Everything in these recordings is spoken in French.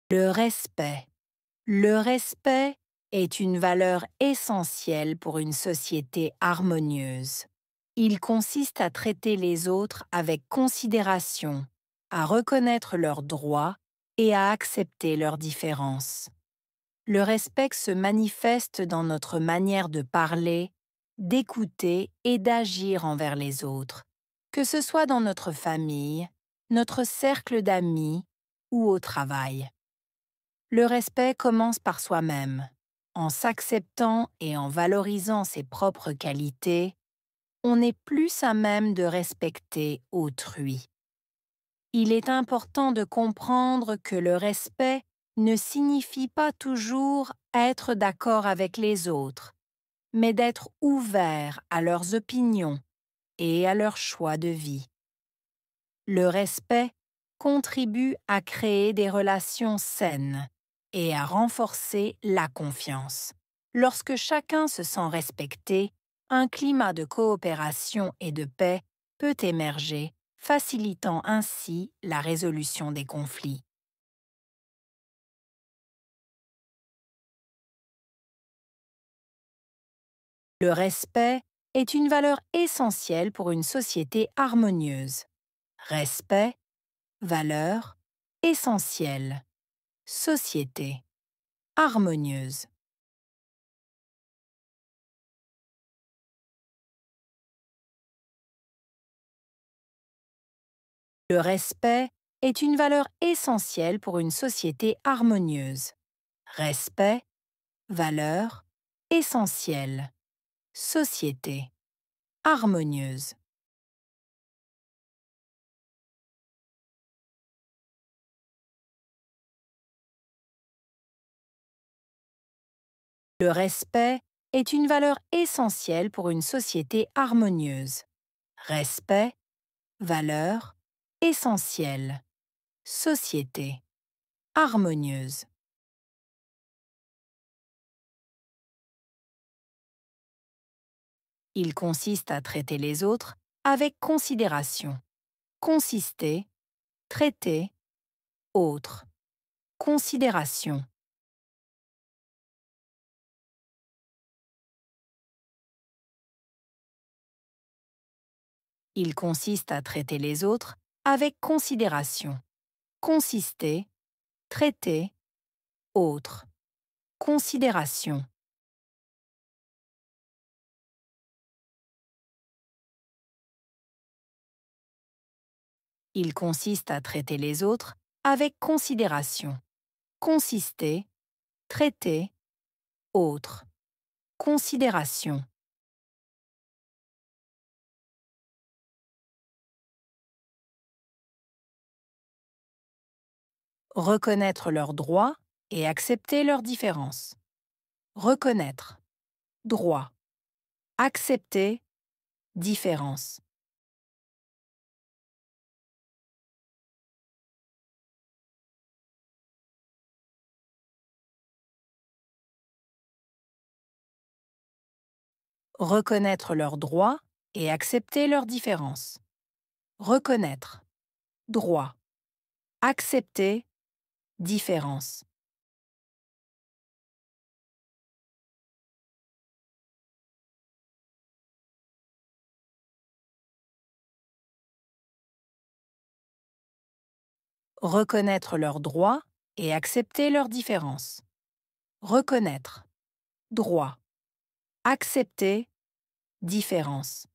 Le respect. Le respect est une valeur essentielle pour une société harmonieuse. Il consiste à traiter les autres avec considération, à reconnaître leurs droits et à accepter leurs différences. Le respect se manifeste dans notre manière de parler, d'écouter et d'agir envers les autres, que ce soit dans notre famille, notre cercle d'amis ou au travail. Le respect commence par soi-même. En s'acceptant et en valorisant ses propres qualités, on est plus à même de respecter autrui. Il est important de comprendre que le respect ne signifie pas toujours être d'accord avec les autres, mais d'être ouvert à leurs opinions et à leurs choix de vie. Le respect contribue à créer des relations saines et à renforcer la confiance. Lorsque chacun se sent respecté, un climat de coopération et de paix peut émerger, facilitant ainsi la résolution des conflits. Le respect est une valeur essentielle pour une société harmonieuse. Respect, valeur, essentielle. Société, harmonieuse. Le respect est une valeur essentielle pour une société harmonieuse. Respect, valeur, essentielle. Société, harmonieuse. Le respect est une valeur essentielle pour une société harmonieuse. Respect, valeur, essentielle. Société, harmonieuse. Il consiste à traiter les autres avec considération. Consister, traiter, autre. Considération. Il consiste à traiter les autres avec considération. Consister, traiter, autre. Considération. Il consiste à traiter les autres avec considération. Consister, traiter, autre. Considération. Reconnaître leurs droits et accepter leurs différences. Reconnaître. Droit. Accepter. Différence. Reconnaître leurs droits et accepter leurs différences. Reconnaître. Droit. Accepter. Différence. Reconnaître leurs droits et accepter leurs différences. Reconnaître. Droit. Accepter. Différence.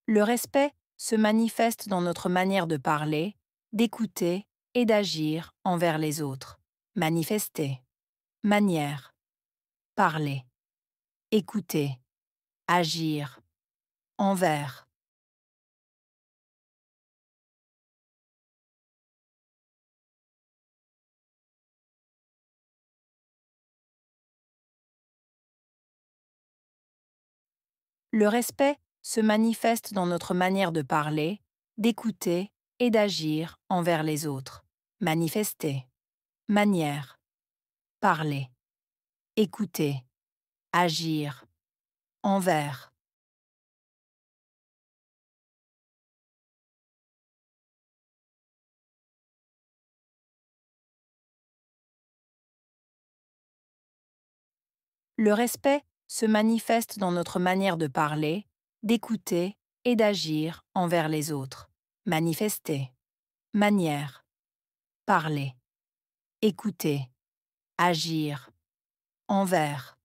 Le respect se manifeste dans notre manière de parler, d'écouter et d'agir envers les autres. Manifester. Manière. Parler. Écouter. Agir. Envers. Le respect se manifeste dans notre manière de parler, d'écouter et d'agir envers les autres. Manifester. Manière. Parler. Écouter. Agir. Envers. Le respect se manifeste dans notre manière de parler, d'écouter et d'agir envers les autres. Manifester, manière, parler, écouter, agir, envers.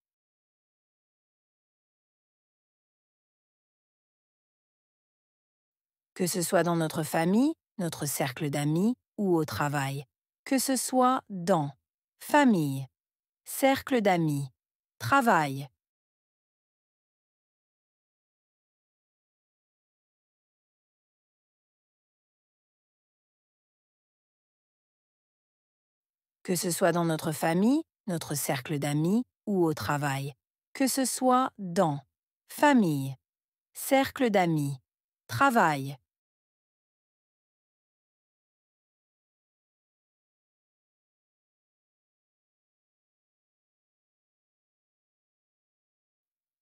Que ce soit dans notre famille, notre cercle d'amis ou au travail. Que ce soit dans famille, cercle d'amis, travail. Que ce soit dans notre famille, notre cercle d'amis ou au travail. Que ce soit dans famille, cercle d'amis, travail.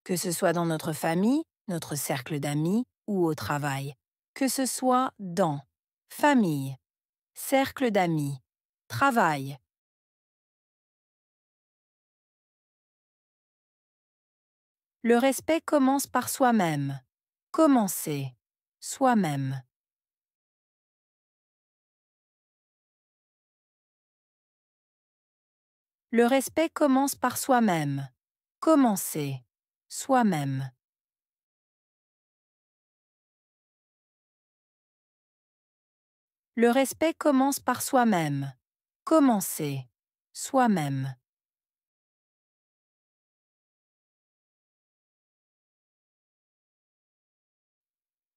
Que ce soit dans notre famille, notre cercle d'amis ou au travail. Que ce soit dans famille, cercle d'amis, travail. Le respect commence par soi-même. Commencer. Soi-même. Le respect commence par soi-même. Commencer. Soi-même. Le respect commence par soi-même. Commencer. Soi-même.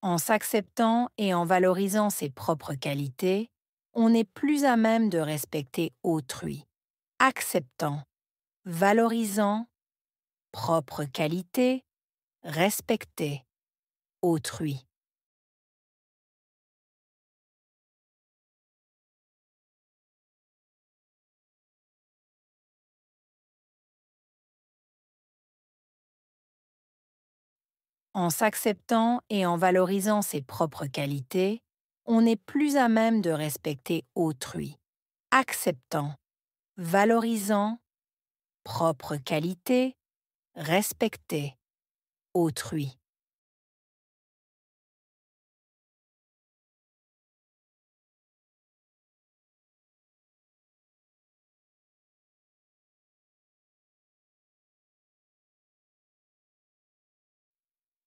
En s'acceptant et en valorisant ses propres qualités, on est plus à même de respecter autrui. Acceptant, valorisant, propre qualité, respecter, autrui. En s'acceptant et en valorisant ses propres qualités, on est plus à même de respecter autrui. Acceptant, valorisant, propre qualité, respecter, autrui.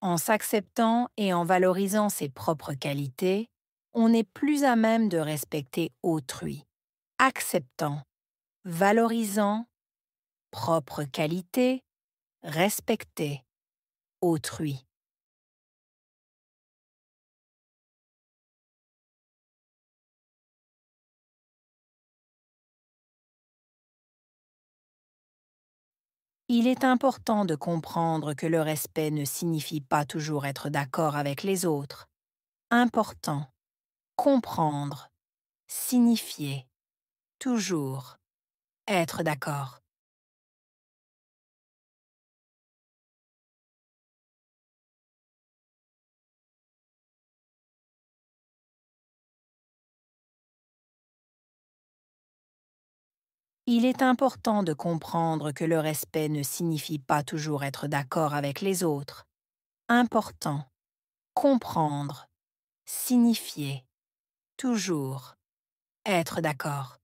En s'acceptant et en valorisant ses propres qualités, on est plus à même de respecter autrui. Acceptant, valorisant, propre qualité, respecter, autrui. Il est important de comprendre que le respect ne signifie pas toujours être d'accord avec les autres. Important. Comprendre. Signifier. Toujours. Être d'accord. Il est important de comprendre que le respect ne signifie pas toujours être d'accord avec les autres. Important. Comprendre. Signifier. Toujours. Être d'accord.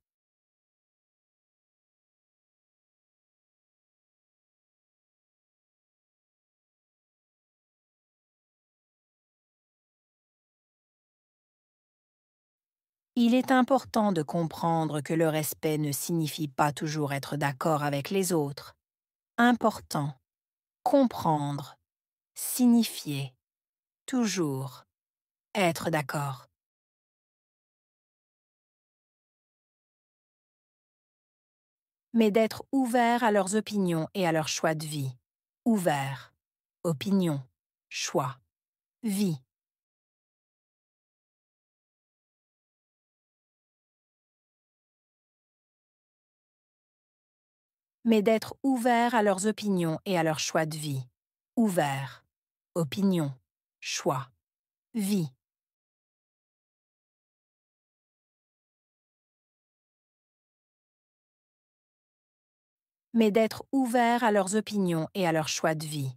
Il est important de comprendre que le respect ne signifie pas toujours être d'accord avec les autres. Important. Comprendre. Signifier. Toujours. Être d'accord. Mais d'être ouvert à leurs opinions et à leur choix de vie. Ouvert. Opinion. Choix. Vie. Mais d'être ouvert à leurs opinions et à leur choix de vie. Ouvert. Opinion. Choix. Vie. mais d'être ouvert à leurs opinions et à leurs choix de vie.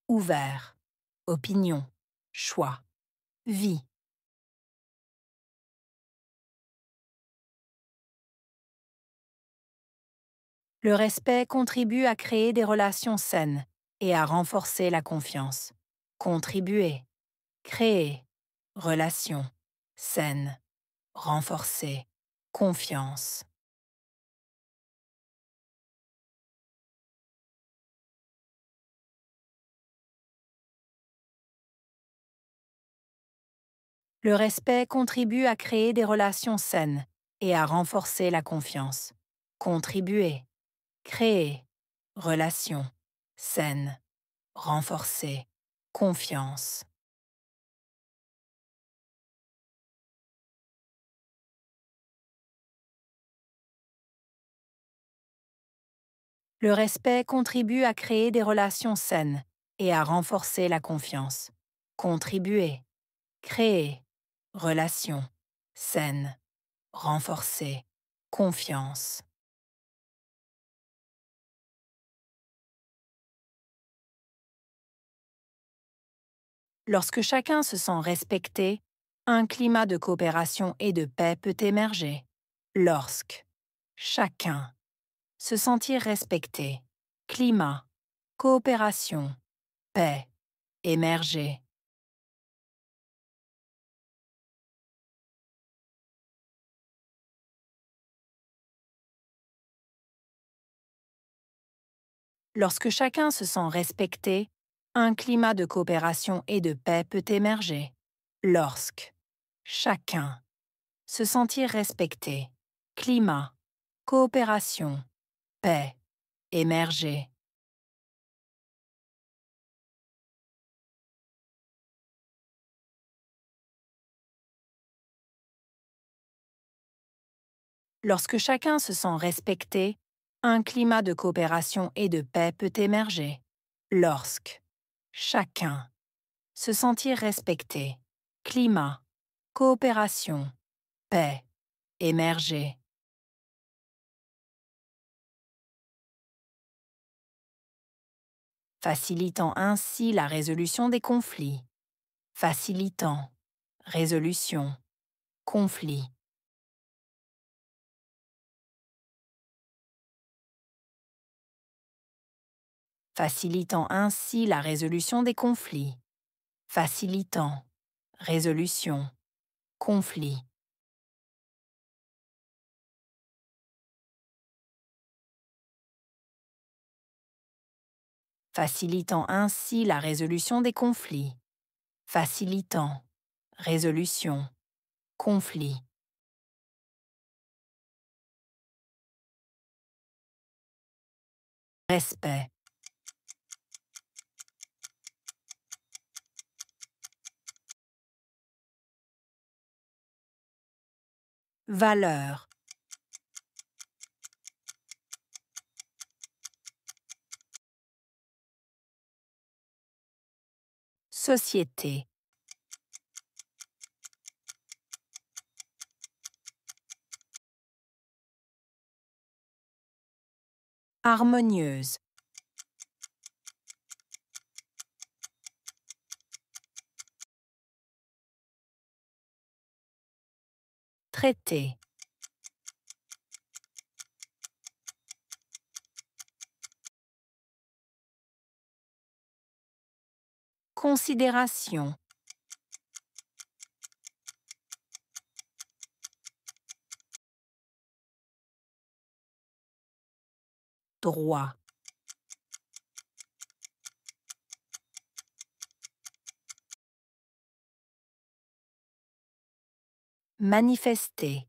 Ouvert. Opinion. Choix. Vie. Le respect contribue à créer des relations saines et à renforcer la confiance. Contribuer. Créer. Relation. Saine. Renforcer. Confiance. Le respect contribue à créer des relations saines et à renforcer la confiance. Contribuer. Créer. Relation. Saine. Renforcer. Confiance. Le respect contribue à créer des relations saines et à renforcer la confiance. Contribuer. Créer. Relation. Saine. Renforcer. Confiance. Lorsque chacun se sent respecté, un climat de coopération et de paix peut émerger. Lorsque chacun se sentir respecté, climat, coopération, paix, émerger. Lorsque chacun se sent respecté, un climat de coopération et de paix peut émerger. Lorsque chacun se sentir respecté, climat, coopération, paix, émerger. Lorsque chacun se sent respecté, un climat de coopération et de paix peut émerger. Lorsque chacun se sentir respecté, climat, coopération, paix, émerger. Facilitant ainsi la résolution des conflits. Facilitant, résolution, conflit. Facilitant ainsi la résolution des conflits. Facilitant, résolution, conflit. Facilitant ainsi la résolution des conflits. Facilitant, résolution, conflit. Respect. Valeur. Société. Harmonieuse. Traité. Considération. Droit. Manifester.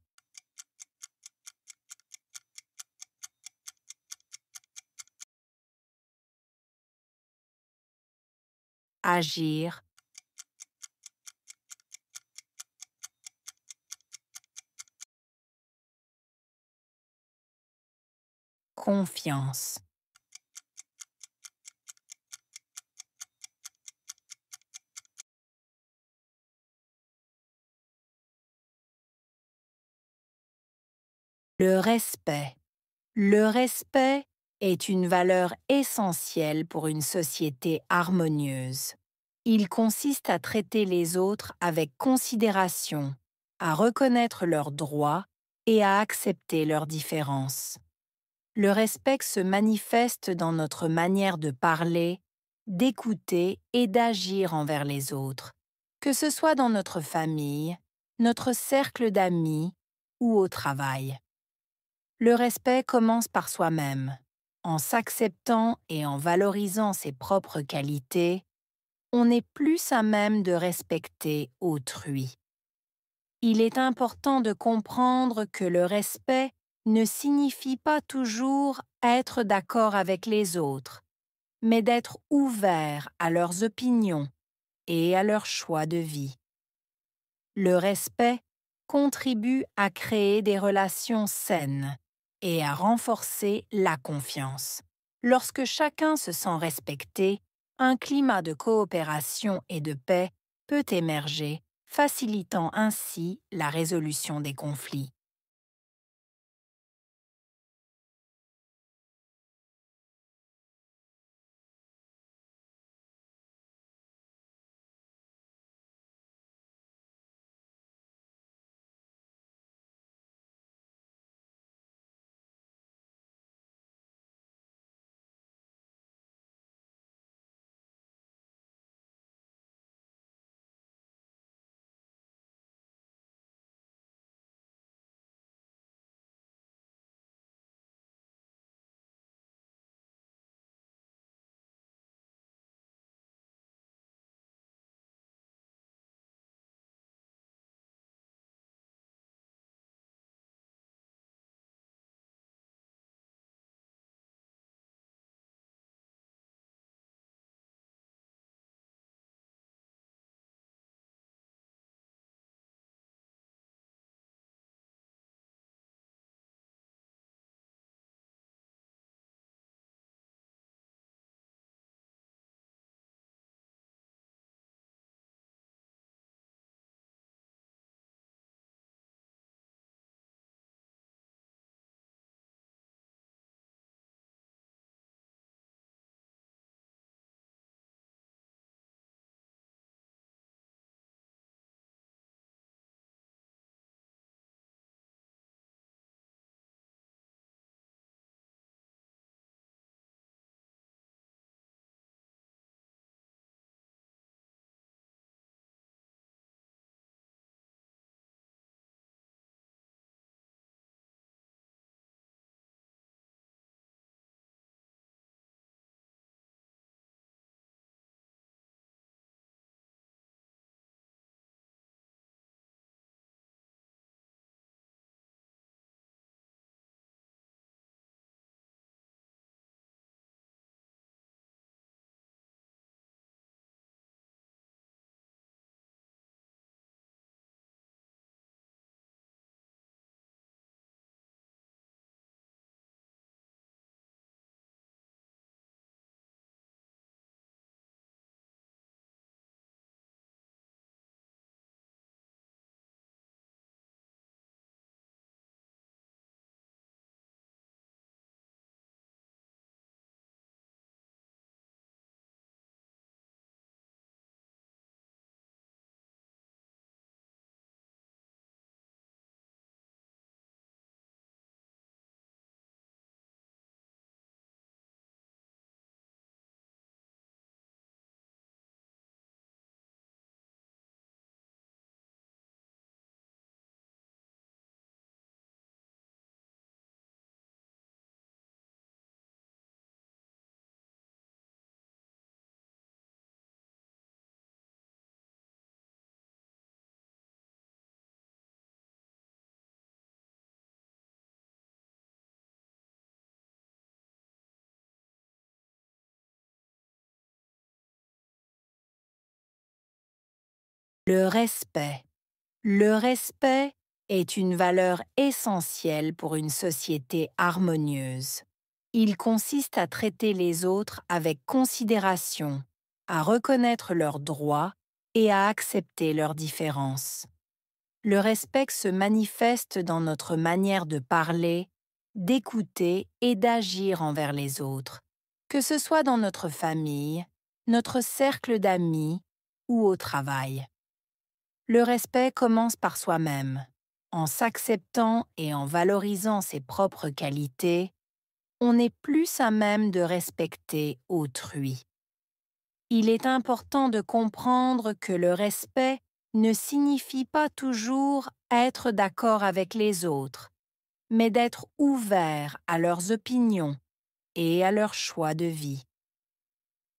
Agir. Confiance. Le respect. Le respect est une valeur essentielle pour une société harmonieuse. Il consiste à traiter les autres avec considération, à reconnaître leurs droits et à accepter leurs différences. Le respect se manifeste dans notre manière de parler, d'écouter et d'agir envers les autres, que ce soit dans notre famille, notre cercle d'amis ou au travail. Le respect commence par soi-même. En s'acceptant et en valorisant ses propres qualités, on est plus à même de respecter autrui. Il est important de comprendre que le respect ne signifie pas toujours être d'accord avec les autres, mais d'être ouvert à leurs opinions et à leurs choix de vie. Le respect contribue à créer des relations saines et à renforcer la confiance. Lorsque chacun se sent respecté, un climat de coopération et de paix peut émerger, facilitant ainsi la résolution des conflits. Le respect. Le respect est une valeur essentielle pour une société harmonieuse. Il consiste à traiter les autres avec considération, à reconnaître leurs droits et à accepter leurs différences. Le respect se manifeste dans notre manière de parler, d'écouter et d'agir envers les autres, que ce soit dans notre famille, notre cercle d'amis ou au travail. Le respect commence par soi-même. En s'acceptant et en valorisant ses propres qualités, on est plus à même de respecter autrui. Il est important de comprendre que le respect ne signifie pas toujours être d'accord avec les autres, mais d'être ouvert à leurs opinions et à leurs choix de vie.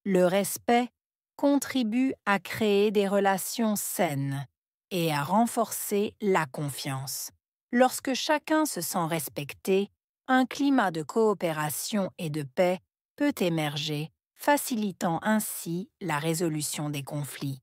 Le respect contribue à créer des relations saines et à renforcer la confiance. Lorsque chacun se sent respecté, un climat de coopération et de paix peut émerger, facilitant ainsi la résolution des conflits.